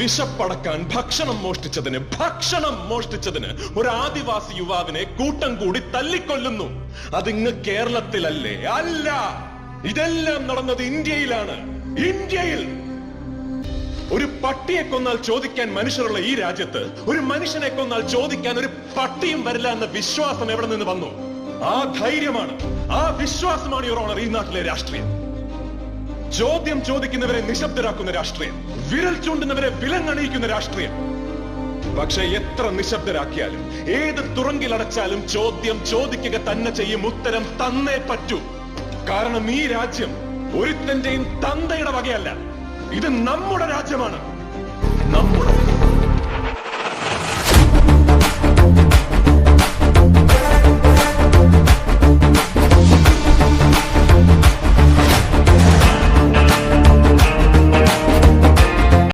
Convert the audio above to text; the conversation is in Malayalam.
വിശപ്പടക്കാൻ ഭക്ഷണം മോഷ്ടിച്ചതിന് ഒരു ആദിവാസി യുവാവിനെ കൂട്ടം കൂടി തല്ലിക്കൊല്ലുന്നു. അതിങ്ങ് കേരളത്തിലല്ലേ? അല്ല, ഇതെല്ലാം നടന്നത് ഇന്ത്യയിലാണ്. ഇന്ത്യയിൽ ഒരു പട്ടിയെ കൊന്നാൽ ചോദിക്കാൻ മനുഷ്യരുള്ള ഈ രാജ്യത്ത് ഒരു മനുഷ്യനെ കൊന്നാൽ ചോദിക്കാൻ ഒരു പട്ടിയും വരില്ല എന്ന വിശ്വാസം എവിടെ നിന്ന് വന്നു? ആ ധൈര്യമാണ്, ആ വിശ്വാസമാണ് യുവർ ഓണർ ഈ നാട്ടിലെ രാഷ്ട്രീയം. ചോദ്യം ചോദിക്കുന്നവരെ നിശബ്ദരാക്കുന്ന രാഷ്ട്രീയം, വിരൽ ചൂണ്ടുന്നവരെ വിലങ്ങണിയിക്കുന്ന രാഷ്ട്രീയം. പക്ഷെ എത്ര നിശബ്ദരാക്കിയാലും ഏത് തുറങ്കിലടച്ചാലും ചോദ്യം ചോദിക്കുക തന്നെ ചെയ്യും. ഉത്തരം തന്നേ പറ്റൂ. കാരണം ഈ രാജ്യം ഒരുത്തന്റെയും തന്തയുടെ വകയല്ല. ഇത് നമ്മുടെ രാജ്യമാണ്, നമ്മുടെ